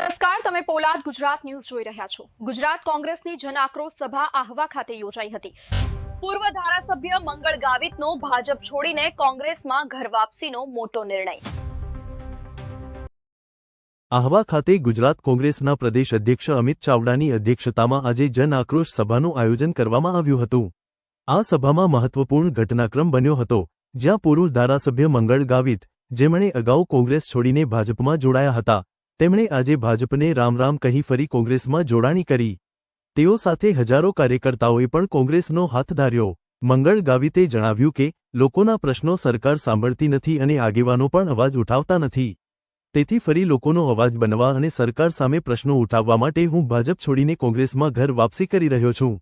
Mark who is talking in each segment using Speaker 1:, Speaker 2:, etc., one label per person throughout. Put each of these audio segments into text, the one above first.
Speaker 1: નમસ્કાર, તમે પોલાદ ગુજરાત ન્યૂઝ જોઈ રહ્યા છો। ગુજરાત કોંગ્રેસની જન આક્રોશ સભા આહવા ખાતે યોજાઈ હતી। પૂર્વ ધારાસભ્ય મંગળ ગાવિતનો ભાજપ છોડીને કોંગ્રેસમાં ઘર વાપસીનો મોટો નિર્ણય।
Speaker 2: આહવા ખાતે ગુજરાત કોંગ્રેસના પ્રદેશ અધ્યક્ષ અમિત ચાવડાની અધ્યક્ષતામાં આજે જન આક્રોશ સભાનું આયોજન કરવામાં આવ્યું હતું। આ સભામાં મહત્વપૂર્ણ ઘટનાક્રમ બન્યો હતો, જ્યાં પૂર્વ ધારાસભ્ય મંગળ ગાવિત, જેમણે અગાઉ કોંગ્રેસ છોડીને ભાજપમાં જોડાયા હતા, તેમણે આજે ભાજપને રામ રામ કહી ફરી કોંગ્રેસમાં જોડાણી કરી। તેઓ સાથે હજારો કાર્યકર્તાઓએ પણ કોંગ્રેસનો હાથ ધાર્યો। મંગળ ગાવિતે જણાવ્યું કે લોકોના પ્રશ્નો સરકાર સાંભળતી નથી અને આગેવાનો પણ અવાજ ઉઠાવતા નથી। તેથી ફરી લોકોનો અવાજ બનવા અને સરકાર સામે પ્રશ્નો ઉઠાવવા માટે હું ભાજપ છોડીને કોંગ્રેસમાં ઘર વાપસી કરી રહ્યો છું।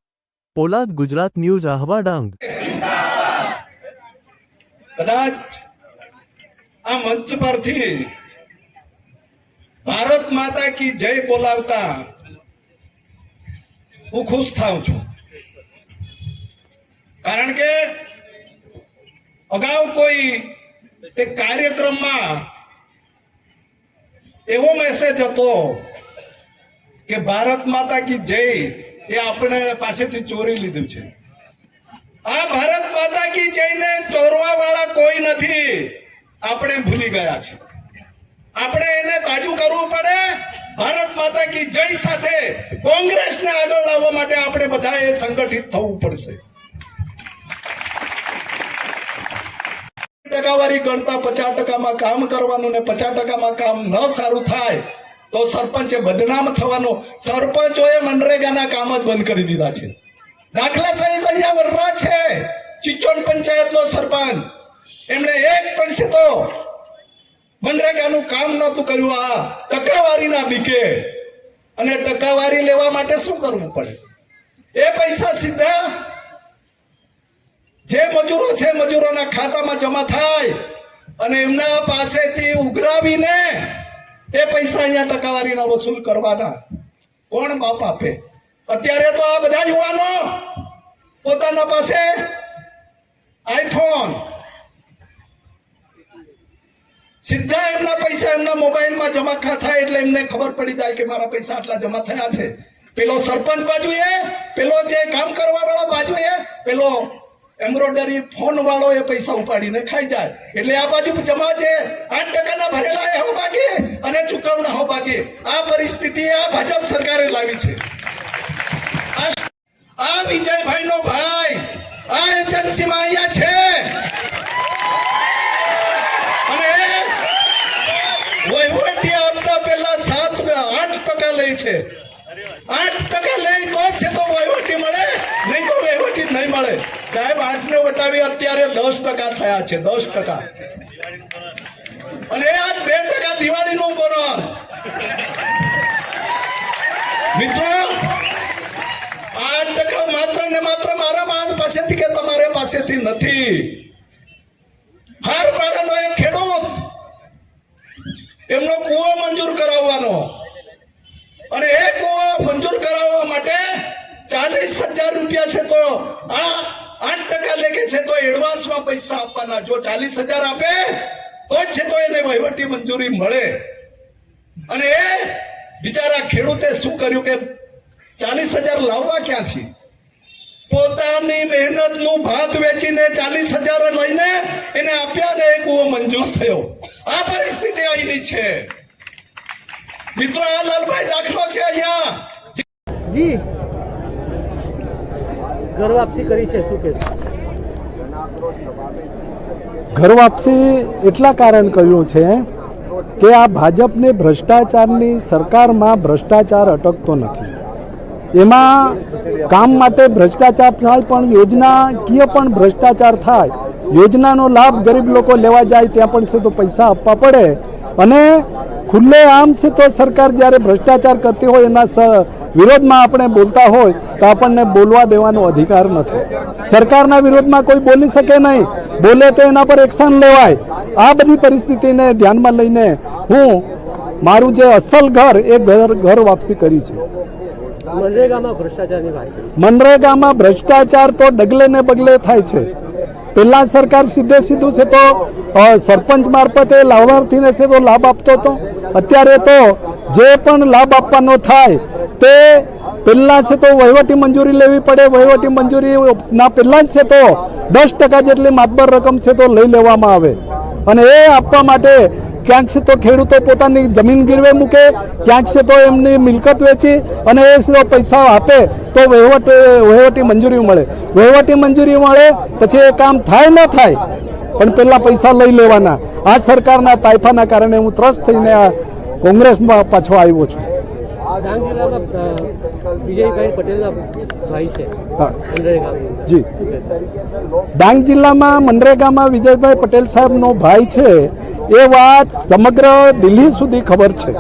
Speaker 2: પોલાદ ગુજરાત ન્યૂઝ આહવા ડાંગ।
Speaker 3: કદાચ આ મંચ પરથી ભારત માતા કી જય બોલાવતા હું ખુશ થાઉં છું, કારણ કે અગાઉ કોઈ એક કાર્યક્રમમાં એવો મેસેજ હતો કે ભારત માતા કી જય એ આપણે પાસેથી ચોરી લીધું છે। આ ભારત માતા કી જયને ચોરવા વાળા કોઈ નથી, આપણે ભૂલી ગયા છે। આપણે એને તાજુ કરવું પડે। ભારત માતા કી જય સાથે કોંગ્રેસને આગળ લાવવા માટે આપણે બધાએ સંગઠિત થવું પડશે। ટકાવારી ગણતા 50% કામ કરવાનું ને 50% કામ ન સારું થાય તો સરપંચે બદનામ થવાનો। સરપંચોએ મનરેગાના કામ જ બંધ કરી દીધા છે। દાખલા સહિત અહીંયા વરરાજ છે, ચિચોડ પંચાયતનો સરપંચ, એમણે એક પણ તો મનરેગાનું કામ નહોતું કર્યું। આ ટકાવારીના બીકે, અને ટકાવારી લેવા માટે શું કરવું પડે? એ પૈસા સીધા જે મજૂરો છે મજૂરોના ખાતામાં જમા થાય અને એમના પાસેથી ઉઘરાવીને એ પૈસા અહીંયા ટકાવારીના વસૂલ કરવાના। કોણ બાપ આપે? અત્યારે તો આ બધા યુવાનો પોતાના પાસે આઈફોન, સીધા એમના પૈસા એમના મોબાઈલમાં જમા થાય એટલે એમને ખબર પડી જાય કે મારા પૈસા આટલા જમા થયા છે। પેલો સરપંચ બાજુએ, પેલો જે કામ કરવા વાળો બાજુએ, પેલો એમ્બ્રોઇડરી ફોન વાળો એ પૈસા ઉપાડીને ખાઈ જાય। એટલે આ બાજુ જમા છે 8% ભરેલા એ હો બાકી અને ચૂકવણા હો બાકી। આ પરિસ્થિતિ આ ભાજપ સરકારે લાવી છે। આ વિજયભાઈ નો ભાઈ આ એજન્સીમાં અહીંયા છે અને વહીવટી આપતા પહેલા 7-8% લે છે। 8% લે તો છે તો વહીવટી મળે, નહીં તો વહીવટી નહીં મળે। સાહેબ 8 ને વટાવી અત્યારે 10% થયા છે, 10%। અને આ 2% દિવાળીનું બોનસ। મિત્રો 8% માત્ર ને માત્ર મારા પાસેથી કે તમારે પાસેથી નથી। હારપાડાનો એક ખેડૂત, એમનો કૂવો મંજૂર કરાવવાનો, અને એ કૂવો મંજૂર કરાવવા માટે 40,000 રૂપિયા છે તો આ 8% લેખે છે તો એડવાન્સમાં પૈસા આપવાના। જો 40,000 આપે તો જ છે તો એને વહીવટી મંજૂરી મળે। અને એ બિચારા ખેડૂતે શું કર્યું કે 40,000 લાવવા ક્યાંથી? પોતાની મહેનતનું ભાત વેચીને 40,000 લઈને એને આપ્યા ને એ કૂવો મંજૂર થયો। આ પરિસ્થિતિ અહીંની છે મિત્રો। આ લાલભાઈ દાખલો છે અહીંયા
Speaker 4: જી ઘર વાપસી કરી છે, શું કે
Speaker 5: ઘર વાપસી એટલા કારણ કર્યું છે કે આ ભાજપને ભ્રષ્ટાચારની સરકારમાં ભ્રષ્ટાચાર અટકતો નથી। એમાં કામ માટે ભ્રષ્ટાચાર થાય, પણ યોજનાકીય પણ ભ્રષ્ટાચાર થાય। યોજનાનો લાભ ગરીબ લોકો લેવા જાય ત્યાં પણ છે તો પૈસા આપવા પડે, અને ખુલ્લે આમ છે તો સરકાર જ્યારે ભ્રષ્ટાચાર કરતી હોય એના વિરોધમાં આપણે બોલતા હોય તો આપણને બોલવા દેવાનો અધિકાર નથી। સરકારના વિરોધમાં કોઈ બોલી શકે નહીં, બોલે તો એના પર એક્શન લેવાય। આ બધી પરિસ્થિતિને ધ્યાનમાં લઈને હું મારું જે અસલ ઘર એ ઘર વાપસી કરી છે।
Speaker 4: મનરેગામાં ભ્રષ્ટાચારની વાત કરી।
Speaker 5: મનરેગામાં ભ્રષ્ટાચાર તો ડગલે ને પગલે થાય છે। પહેલા સરકાર સીધું છે તો સરપંચ મારફતે લાભાર્થીને છે તો લાભ આપતો હતો, અત્યારે તો જે પણ લાભ આપવાનો થાય તે પહેલાં છે તો વહીવટી મંજૂરી લેવી પડે, વહીવટી મંજૂરીના પહેલાં જ છે તો 10% જેટલી માતબર રકમ છે તો લઈ લેવામાં આવે અને એ આપવા માટે ક્યાંક છે તો ખેડૂતો પોતાની જમીન ગીરવે મૂકે, ક્યાંક છે તો એમની મિલકત વેચી અને એ પૈસા આપે તો વહીવટી મંજૂરી મળે. વહીવટી મંજૂરી મળે પછી એ કામ થાય ન થાય પણ પહેલાં પૈસા લઈ લેવાના. આ સરકારના તાઇફાના કારણે હું ત્રસ્ત થઈને આ કોંગ્રેસમાં પાછો આવ્યો છું.
Speaker 4: ડાંગ જિલ્લામાં વિજયભાઈ પટેલના ભાઈ છે
Speaker 5: હા
Speaker 4: મનરેગામાં.
Speaker 5: જી,
Speaker 4: શું કહેશો?
Speaker 5: ડાંગ જિલ્લામાં મનરેગામાં વિજયભાઈ પટેલ સાહેબનો ભાઈ છે એ વાત સમગ્ર દિલ્હી સુધી ખબર છે.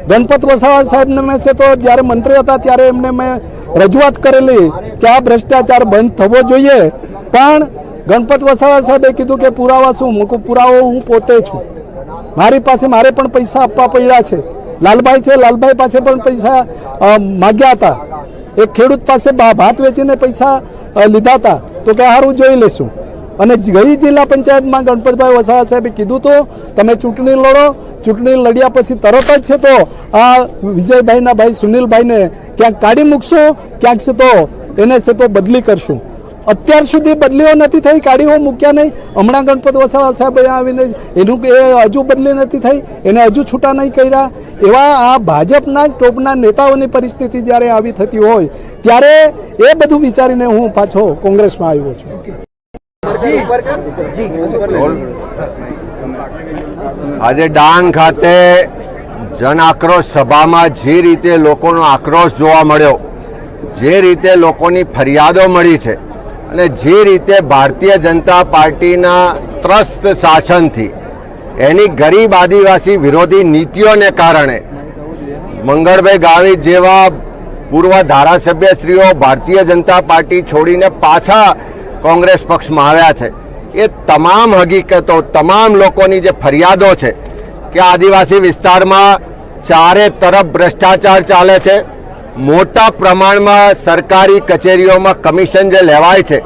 Speaker 5: ગણપત વસાવા સાહેબને મેં છે તો જ્યારે મંત્રી હતા ત્યારે એમને મેં રજૂઆત કરેલી કે આ ભ્રષ્ટાચાર બંધ થવો જોઈએ, પણ ગણપત વસાવા સાહેબે કીધું કે પુરાવા શું મૂકું, પુરાવો હું પોતે છું, મારે પણ પૈસા આપવા પડ્યા છે. લાલભાઈ છે, લાલભાઈ પાસે પણ પૈસા માગ્યા હતા, એક ખેડૂત પાસે ભાત વેચીને પૈસા લીધા હતા તો કે સારું જોઈ લેશું. અને ગઈ જિલ્લા પંચાયતમાં ગણપતભાઈ વસાવા સાહેબે કીધું તો તમે ચૂંટણી લડો, ચૂંટણી લડ્યા પછી તરત જ છે તો આ વિજયભાઈના ભાઈ સુનિલભાઈને ક્યાંક કાઢી મૂકશું, ક્યાંક છે તો એને છે તો બદલી કરશું. અત્યાર સુધી બદલીઓ નથી થઈ, કાઢીઓ મૂક્યા નહીં. હમણાં ગણપત વસાવા સાહેબ આવીને એનું એ હજુ બદલી નથી થઈ, એને હજુ છૂટા નહીં કર્યા. એવા આ ભાજપના ટોપના નેતાઓની પરિસ્થિતિ જ્યારે આવી થતી હોય ત્યારે એ બધું વિચારીને હું પાછો કોંગ્રેસમાં આવ્યો છું.
Speaker 6: આજે ડાંગ ખાતે જન આક્રોશ સભામાં જે રીતે લોકોનો આક્રોશ જોવા મળ્યો, જે રીતે લોકોની ફરિયાદો મળી છે અને જે રીતે ભારતીય જનતા પાર્ટીના ત્રસ્ત શાસનથી એની ગરીબ આદિવાસી વિરોધી નીતિઓને કારણે મંગળભાઈ ગાવિત જેવા પૂર્વ ધારાસભ્યશ્રીઓ ભારતીય જનતા પાર્ટી છોડીને પાછા કોંગ્રેસ પક્ષમાં આવ્યા છે. એ તમામ હકીકતો, તમામ લોકોની જે ફરિયાદો છે કે આદિવાસી વિસ્તારમાં ચારે તરફ ભ્રષ્ટાચાર ચાલે છે, મોટા પ્રમાણમાં સરકારી કચેરીઓમાં કમિશન જે લેવાય છે,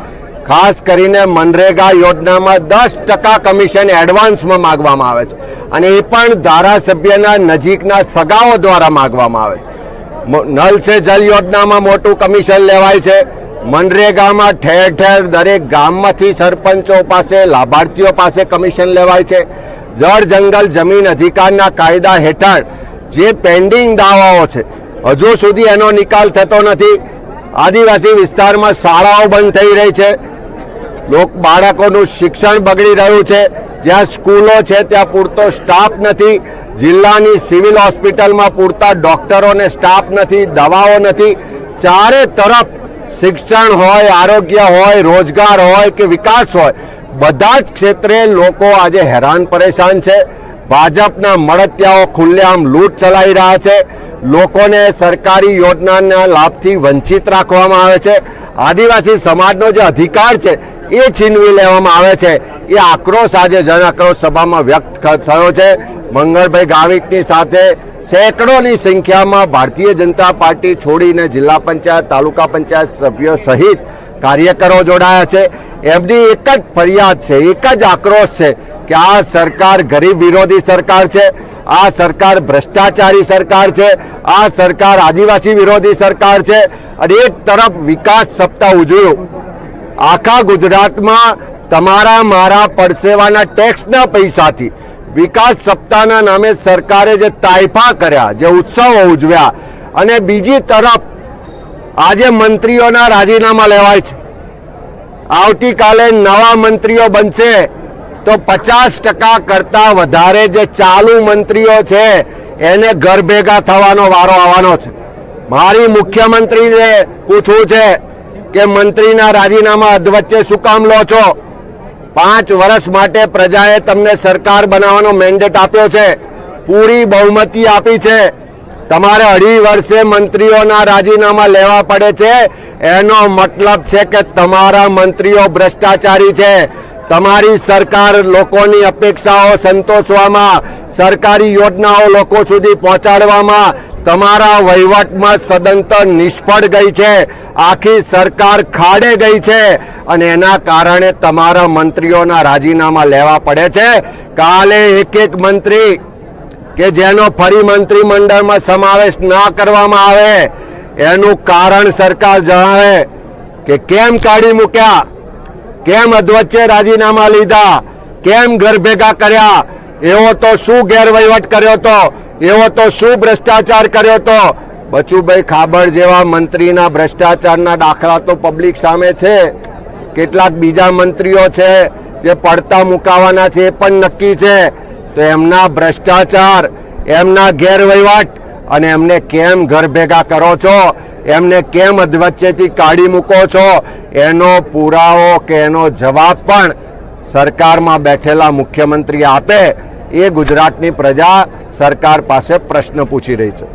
Speaker 6: ખાસ કરીને મનરેગા યોજનામાં 10% કમિશન એડવાન્સમાં માગવામાં આવે છે અને એ પણ ધારાસભ્યના નજીકના સગાઓ દ્વારા માગવામાં આવે છે. નલ સે જલ યોજનામાં મોટું કમિશન લેવાય છે. મનરેગામાં ઠેર ઠેર દરેક ગામમાંથી સરપંચો પાસે, લાભાર્થીઓ પાસે કમિશન લેવાય છે. જળ જંગલ જમીન અધિકારના કાયદા હેઠળ જે પેન્ડિંગ દાવાઓ છે હજુ સુધી એનો નિકાલ થતો નથી. આદિવાસી વિસ્તારમાં શાળાઓ બંધ થઈ રહી છે, બાળકોનું શિક્ષણ બગડી રહ્યું છે, જ્યાં સ્કૂલો છે ત્યાં પૂરતો સ્ટાફ નથી, જિલ્લાની સિવિલ હોસ્પિટલમાં પૂરતા ડોક્ટરો અને સ્ટાફ નથી, દવાઓ નથી. ચારે તરફ શિક્ષણ હોય, આરોગ્ય હોય, રોજગાર હોય કે વિકાસ હોય, બધા જ ક્ષેત્રે લોકો આજે હેરાન પરેશાન છે. ભાજપના મળતિયાઓ ખુલ્લેઆમ લૂંટ ચલાવી રહ્યા છે, લોકોને સરકારી યોજનાના લાભથી વંચિત રાખવામાં આવે છે. આદિવાસી સમાજનો જે અધિકાર છે એ છીનવી લેવામાં આવે છે. એ આક્રોશ આજે જન આક્રોશ સભામાં વ્યક્ત થયો છે. મંગળભાઈ ગાવિતની સાથે સેંકડોની સંખ્યામાં ભારતીય જનતા પાર્ટી છોડીને જિલ્લા પંચાયત, તાલુકા પંચાયત સભ્યો સહિત કાર્યકરો જોડાયા છે. એમની એક જ ફરિયાદ છે, એક જ આક્રોશ છે કે આ સરકાર ગરીબ વિરોધી સરકાર છે, આ સરકાર ભ્રષ્ટાચારી સરકાર છે, આ સરકાર આદિવાસી વિરોધી સરકાર છે. અને એક તરફ વિકાસ સપ્તાહ ઉજવ્યું, આખા ગુજરાતમાં તમારા મારા પરસેવાના ટેક્સના પૈસાથી વિકાસ સપ્તાહના નામે સરકારે જે તાઇફા કર્યા, જે ઉત્સવો ઉજવ્યા, અને બીજી તરફ આજે મંત્રીઓના રાજીનામા લેવાય છે. આવતીકાલે નવા મંત્રીઓ બનશે તો 50% કરતા વધારે જે ચાલુ મંત્રીઓ છે એને ઘર ભેગા થવાનો વારો આવવાનો છે. મારી મુખ્યમંત્રીને પૂછવું છે કે મંત્રીના રાજીનામા અધવચ્ચે શું કામ લો છો? 5 વર્ષ માટે પ્રજાએ તમને સરકાર બનાવવાનો મેન્ડેટ આપ્યો છે, પૂરી બહુમતી આપી છે. તમારે 2.5 વર્ષે મંત્રીઓના રાજીનામા લેવા પડે છે. એનો મતલબ છે કે તમારા મંત્રીઓ ભ્રષ્ટાચારી છે. તમારી સરકાર લોકોની અપેક્ષાઓ સંતોષવામાં, સરકારી યોજનાઓ લોકો સુધી પહોંચાડવામાં, તમારા વહીવટમાં સદંતર નિષ્ફળ ગઈ છે. આખી સરકાર ખાડે ગઈ છે અને એના કારણે તમારા મંત્રીઓના રાજીનામા લેવા પડે છે. કાલે એક મંત્રી કે જેનો ફરી મંત્રીમંડળમાં સમાવેશ ન કરવામાં આવે એનું કારણ સરકાર જણાવે કે કેમ કાઢી મૂક્યા, કેમ અધવચ્ચે રાજીનામા લીધા, કેમ ઘર ભેગા કર્યા, એવો તો શું ગેરવહીવટ કર્યો તો, એવો તો શું ભ્રષ્ટાચાર કર્યો તો. બચુભાઈ ખાબડ જેવા મંત્રીના ભ્રષ્ટાચારના દાખલા તો પબ્લિક સામે છે. કેટલાક બીજા મંત્રીઓ છે જે પડતા મુકાવાના છે એ પણ નક્કી છે. તો એમના ભ્રષ્ટાચાર, એમના ગેરવહીવટ અને એમને કેમ ઘર ભેગા કરો છો, એમને કેમ અધવચ્ચેથી કાઢી મૂકો છો, એનો પુરાવો કે એનો જવાબ પણ સરકારમાં બેઠેલા મુખ્યમંત્રી આપે. એ ગુજરાતની પ્રજા સરકાર પાસે પ્રશ્ન પૂછી રહી છે.